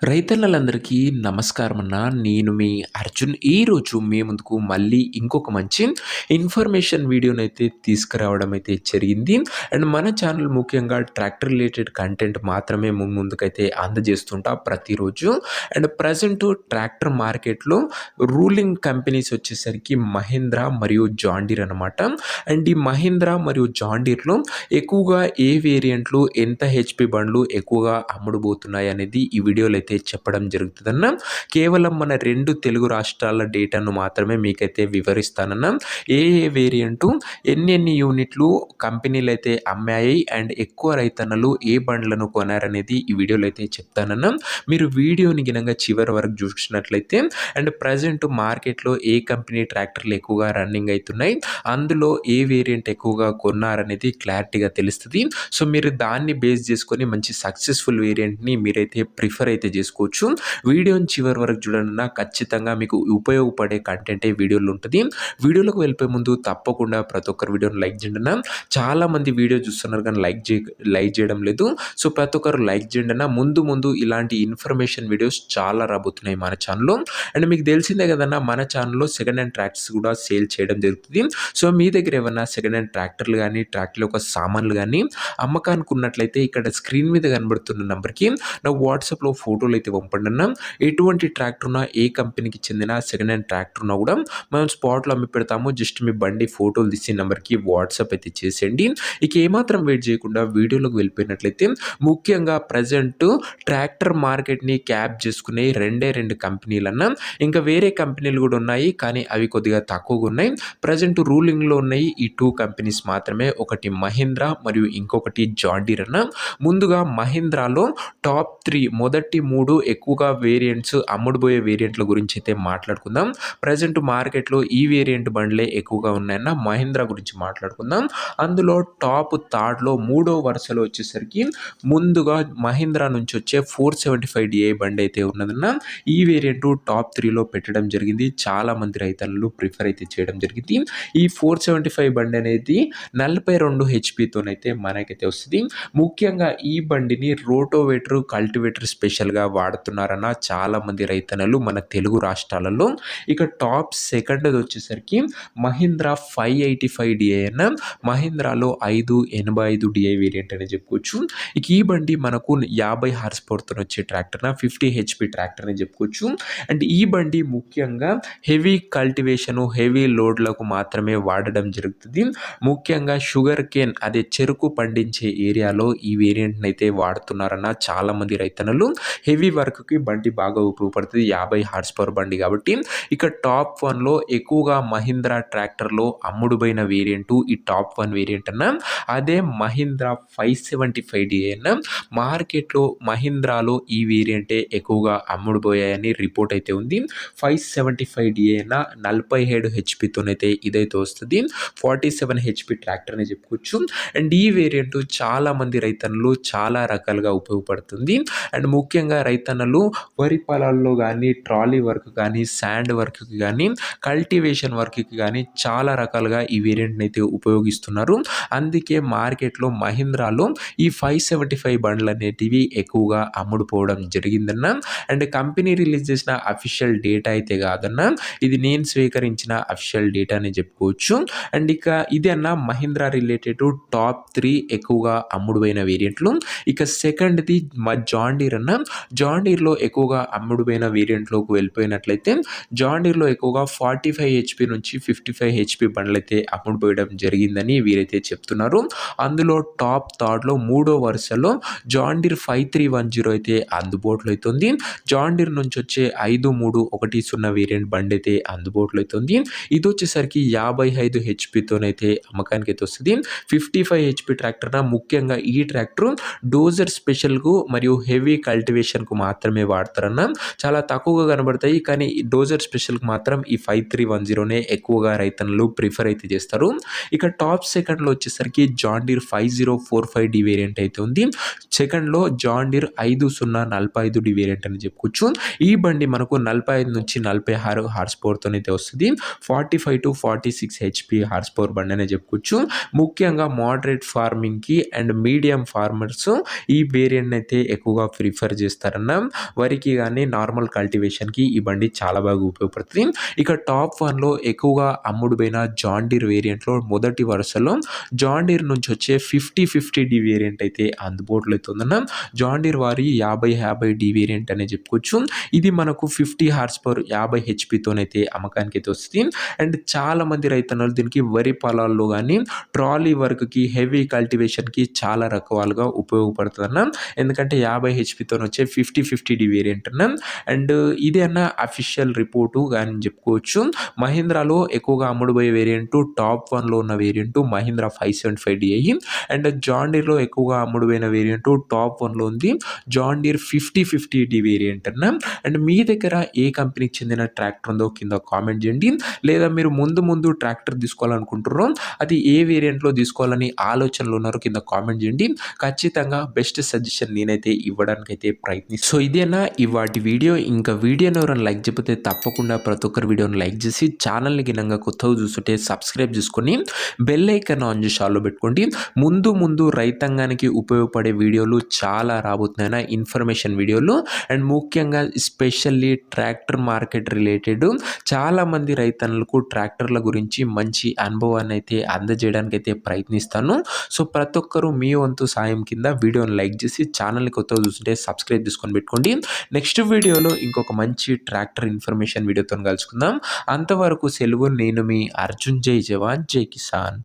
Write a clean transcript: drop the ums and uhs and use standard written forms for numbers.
రైతన్నలందరికీ నమస్కారం అన్న. నేను మీ అర్జున్. ఈరోజు మీ ముందుకు మళ్ళీ ఇంకొక మంచి ఇన్ఫర్మేషన్ వీడియోనైతే తీసుకురావడం అయితే జరిగింది. అండ్ మన ఛానల్ ముఖ్యంగా ట్రాక్టర్ రిలేటెడ్ కంటెంట్ మాత్రమే ముందుకైతే అందజేస్తుంటా ప్రతిరోజు. అండ్ ప్రజెంట్ ట్రాక్టర్ మార్కెట్‌లో రూలింగ్ కంపెనీస్ వచ్చేసరికి మహీంద్రా మరియు జాన్ డీర్ అనమాట. అండ్ ఈ మహీంద్రా మరియు జాన్ డీర్‌లో ఎక్కువగా ఏ వేరియంట్లు, ఎంత హెచ్‌పి బండ్లు ఎక్కువగా అమ్ముడుబోతున్నాయి అనేది ఈ వీడియోలో అయితే చెప్పడం జరుగుతుందన్న. కేవలం మన 2 తెలుగు రాష్ట్రాల డేటాను మాత్రమే మీకైతే వివరిస్తానన్న. ఏ ఏ వేరియంటు ఎన్నెన్ని యూనిట్లు కంపెనీలైతే అమ్మాయి అండ్ ఎక్కువ రైతన్నలు ఏ బండ్లను కొనారనేది ఈ వీడియోలో అయితే చెప్తానన్న. మీరు వీడియోని గినంగా చివరి వరకు చూసినట్లయితే అండ్ ప్రజెంట్ మార్కెట్‌లో ఏ కంపెనీ ట్రాక్టర్లు ఎక్కువగా రన్నింగ్ అయితున్నాయి, అందులో ఏ వేరియంట్ ఎక్కువగా కొన్నారనేది క్లారిటీగా తెలుస్తది. సో మీరు దాన్ని బేస్ చేసుకొని మంచి సక్సెస్‌ఫుల్ వేరియంట్‌ని మీరైతే ప్రిఫర్ అయితే చేసుకోవచ్చు. వీడియోని చివరి వరకు చూడండి. ఖచ్చితంగా మీకు ఉపయోగపడే కంటెంటే వీడియోలో ఉంటుంది. వీడియోలోకి వెళ్ళిపోయే ముందు తప్పకుండా ప్రతి ఒక్కరు వీడియోని లైక్ చేయండి అన్న. చాలామంది వీడియో చూస్తున్నారు కానీ లైక్ చేయడం లేదు. సో ప్రతి ఒక్కరు లైక్ చేయండి అన్న. ముందు ఇలాంటి ఇన్ఫర్మేషన్ వీడియోస్ చాలా రాబోతున్నాయి మన ఛానల్లో. అండ్ మీకు తెలిసిందే కదన్నా, మన ఛానల్లో సెకండ్ హ్యాండ్ ట్రాక్టర్స్ కూడా సేల్ చేయడం జరుగుతుంది. సో మీ దగ్గర ఏమన్నా సెకండ్ హ్యాండ్ ట్రాక్టర్లు కానీ ట్రాక్టర్ యొక్క సామాన్లు కానీ అమ్మకానికి ఉన్నట్లయితే ఇక్కడ స్క్రీన్ మీద కనబడుతున్న నెంబర్కి నాకు వాట్సాప్లో ఫోటోలు అయితే పంపండి అన్న. ఎటువంటి ట్రాక్టర్ ఉన్నా, ఏ కంపెనీకి చెందిన సెకండ్ హ్యాండ్ ట్రాక్టర్ ఉన్నా కూడా మనం స్పాట్లో అమ్మి పెడతాము. జస్ట్ మీ బండి ఫోటోలు తీసి నెంబర్కి వాట్సాప్ అయితే చేసేయండి. ఇక ఏమాత్రం వెయిట్ చేయకుండా వీడియోలోకి వెళ్ళిపోయినట్లయితే ముఖ్యంగా ప్రజెంట్ ట్రాక్టర్ మార్కెట్ని క్యాప్ చేసుకునే రెండు కంపెనీలన్న. ఇంకా వేరే కంపెనీలు కూడా ఉన్నాయి కానీ అవి కొద్దిగా తక్కువగా ఉన్నాయి. ప్రజెంట్ రూలింగ్లో ఉన్నాయి ఈ 2 కంపెనీస్ మాత్రమే. ఒకటి మహీంద్రా మరియు ఇంకొకటి జాన్ డీర్ అన్న. ముందుగా మహీంద్రాలో టాప్ 3 మొదటి 3 ఎక్కువగా వేరియంట్స్ అమ్ముడుపోయే వేరియంట్ల గురించి అయితే మాట్లాడుకుందాం. ప్రజెంట్ మార్కెట్లో ఈ వేరియంట్ బండ్లే ఎక్కువగా ఉన్నాయన్న. మహీంద్రా గురించి మాట్లాడుకుందాం. అందులో టాప్ థర్డ్‌లో 3వ వరుసలో వచ్చేసరికి ముందుగా మహీంద్రా నుంచి వచ్చే 475 DI బండి అయితే ఉన్నదన్న. ఈ వేరియంట్ టాప్ 3లో పెట్టడం జరిగింది. చాలా మంది రైతన్నలు ప్రిఫర్ అయితే చేయడం జరిగింది. ఈ 475 బండి అనేది 42 హెచ్‌పితోనైతే మనకైతే వస్తుంది. ముఖ్యంగా ఈ బండిని రోటోవేటర్, కల్టివేటర్ స్పెషల్‌గా వాడుతున్నారన్న చాలా మంది రైతన్నలు మన తెలుగు రాష్ట్రాలలో. ఇక టాప్ సెకండ్‌ది వచ్చేసరికి మహీంద్రా 585 DI అన్న. మహీంద్రాలో 585 DI వేరియంట్ అని చెప్పుకోవచ్చు. ఇక ఈ బండి మనకు 50 హార్స్ పవర్‌తో వచ్చే ట్రాక్టర్ 50 హెచ్‌పి ట్రాక్టర్ అని చెప్పుకోవచ్చు. అండ్ ఈ బండి ముఖ్యంగా హెవీ కల్టివేషన్, హెవీ లోడ్లకు మాత్రమే వాడడం జరుగుతుంది. ముఖ్యంగా షుగర్ కేన్ అదే చెరుకు పండించే ఏరియాలో ఈ వేరియంట్‌ని అయితే వాడుతున్నారన్న చాలా మంది రైతన్నలు. హెవీ వర్క్‌కి బండి బాగా ఉపయోగపడుతుంది. 50 హార్స్ పవర్ బండి కాబట్టి. ఇక టాప్ 1లో ఎక్కువగా మహీంద్రా ట్రాక్టర్‌లో అమ్ముడుపోయిన వేరియంట్ ఈ టాప్ 1 వేరియంట్ అన్న. అదే మహీంద్రా 575 DI అన్న. మార్కెట్‌లో మహీంద్రాలో ఈ వేరియంటే ఎక్కువగా అమ్ముడుపోయాయని రిపోర్ట్ అయితే ఉంది. 575 DI అన్న 47 హెచ్‌పితోనైతే ఇదైతే వస్తుంది. 47 హెచ్‌పి ట్రాక్టర్ అని చెప్పుకోవచ్చు. అండ్ ఈ వేరియంట్ చాలా మంది రైతన్నలు చాలా రకాలుగా ఉపయోగపడుతుంది. అండ్ ముఖ్యంగా రైతన్నలు వరి పొలాల్లో కానీ, ట్రాలీ వర్క్ కానీ, శాండ్ వర్క్‌కి కానీ, కల్టివేషన్ వర్క్‌కి కానీ చాలా రకాలుగా ఈ వేరియంట్‌ని అయితే ఉపయోగిస్తున్నారు. అందుకే మార్కెట్‌లో మహీంద్రాలో ఈ 575 బండ్లు అనేటివి ఎక్కువగా అమ్ముడుపోవడం జరిగిందన్న. అండ్ కంపెనీ రిలీజ్ చేసిన అఫీషియల్ డేటా అయితే కాదన్న. ఇది నేను స్వీకరించిన అఫీషియల్ డేటా అని చెప్పుకోవచ్చు. అండ్ ఇక ఇది అన్న మహీంద్రా రిలేటెడ్ టాప్ 3 ఎక్కువగా అమ్ముడుపోయిన వేరియంట్లు. ఇక సెకండ్‌ది జాన్ డీర్ అన్న. జాన్ డీర్‌లో ఎక్కువగా అమ్ముడుపోయిన వేరియంట్‌లోకి వెళ్ళిపోయినట్లయితే జాన్ డీర్‌లో ఎక్కువగా 45 హెచ్‌పి నుంచి 55 హెచ్‌పి బండ్లయితే అమ్ముడుపోయడం జరిగిందని వీరైతే చెప్తున్నారు. అందులో టాప్ థర్డ్‌లో 3వ వరుసలో జాన్ డీర్ 5310 అయితే అందుబాటులో అయితుంది. జాన్ డీర్ నుంచి వచ్చే 5310 వేరియంట్ బండి అయితే అందుబాటులో అయితుంది. ఇది వచ్చేసరికి 55 హెచ్‌పితోనైతే అమ్మకానికి అయితే వస్తుంది. 55 హెచ్‌పి ట్రాక్టర్ ముఖ్యంగా ఈ ట్రాక్టర్ డోజర్ స్పెషల్‌కు మరియు హెవీ కల్టివేషన్‌కు మాత్రమే వాడతారన్న. చాలా తక్కువగా కనబడతాయి కానీ డోజర్ స్పెషల్‌కి మాత్రం ఈ 5310నే ఎక్కువగా రైతన్నలు ప్రిఫర్ అయితే చేస్తారు. ఇక టాప్ సెకండ్‌లో వచ్చేసరికి జాన్ డీర్ 5045D వేరియంట్ అయితే ఉంది. సెకండ్‌లో జాన్ డీర్ 5045D వేరియంట్ అని చెప్పుకోవచ్చు. ఈ బండి మనకు 45 నుంచి 46 హార్స్ పవర్‌తోనైతే వస్తుంది. 45-46 హెచ్‌పి హార్స్ పవర్ బండి అనే చెప్పుకోవచ్చు. ముఖ్యంగా మోడరేట్ ఫార్మింగ్‌కి అండ్ మీడియం ఫార్మర్స్ ఈ వేరియంట్‌ని అయితే ఎక్కువగా ప్రిఫర్ చేస్తారు. చేస్తారన్న వరికి కానీ నార్మల్ కల్టివేషన్కి ఈ బండి చాలా బాగా ఉపయోగపడుతుంది. ఇక టాప్ 1లో ఎక్కువగా అమ్ముడుపోయిన జాన్ డీర్ వేరియంట్లో మొదటి వరుసలో జాన్ డీర్ నుంచి వచ్చే 5050D వేరియంట్ అయితే అందుబాటులో అయితే ఉందన్న. జాన్ డీర్ వారి 5050D వేరియంట్ అనే చెప్పుకోవచ్చు. ఇది మనకు 50 హార్స్ పవర్ 50 హెచ్పితోనైతే అమ్మకానికి అయితే వస్తుంది. అండ్ చాలా మంది రైతన్నలు దీనికి వరి పొలాల్లో కానీ ట్రాలీ వర్క్కి హెవీ కల్టివేషన్కి చాలా రకాలుగా ఉపయోగపడుతుందన్న. ఎందుకంటే 50 హెచ్పితో వచ్చే 5050D వేరియంట్ అన్న. అండ్ ఇది అన్న అఫీషియల్ రిపోర్టు కానీ చెప్పుకోవచ్చు. మహీంద్రాలో ఎక్కువగా అమ్ముడుపోయే వేరియంట్ టాప్ 1లో ఉన్న variant Mahindra 575Di and John డీర్లో ఎక్కువగా అమ్ముడుపోయిన వేరియంట్ టాప్ 1లో ఉంది జాన్ డీర్ 5050D వేరియంట్ అన్న. అండ్ మీ దగ్గర ఏ కంపెనీకి చెందిన ట్రాక్టర్ ఉందో కింద కామెంట్ చేయండి. లేదా మీరు ముందు ట్రాక్టర్ తీసుకోవాలనుకుంటున్నారో అది ఏ వేరియంట్లో తీసుకోవాలని ఆలోచనలు ఉన్నారో కింద కామెంట్ చేయండి. ఖచ్చితంగా బెస్ట్ సజెషన్ నేనైతే ఇవ్వడానికి అయితే ప్రయత్నిస్తాను. సో ఇదేనా ఇవాటి వీడియో. ఇంకా వీడియోని ఎవరైనా లైక్ చెప్పితే తప్పకుండా ప్రతి ఒక్కరి వీడియోని లైక్ చేసి ఛానల్ని గినంగా కొత్తగా చూస్తుంటే సబ్స్క్రైబ్ చేసుకొని బెల్ ఐకాన్ ఆన్ చేసి ఆల్లో పెట్టుకోండి. ముందు రైతాంగానికి ఉపయోగపడే వీడియోలు చాలా రాబోతున్నాయి ఇన్ఫర్మేషన్ వీడియోలు. అండ్ ముఖ్యంగా స్పెషల్లీ ట్రాక్టర్ మార్కెట్ రిలేటెడ్ చాలామంది రైతన్నులకు ట్రాక్టర్ల గురించి మంచి అనుభవాన్ని అయితే అందజేయడానికి అయితే ప్రయత్నిస్తాను. సో ప్రతి ఒక్కరూ మీ వంతు సాయం కింద వీడియోని లైక్ చేసి ఛానల్ని కొత్తగా చూస్తుంటే సబ్స్క్రైబ్ చేసుకొని పెట్టుకోండి. నెక్స్ట్ వీడియోలో ఇంకొక మంచి ట్రాక్టర్ ఇన్ఫర్మేషన్ వీడియోతో కలుసుకుందాం. అంతవరకు సెలవు. నేను మీ అర్జున్. జై జవాన్ జై కిసాన్.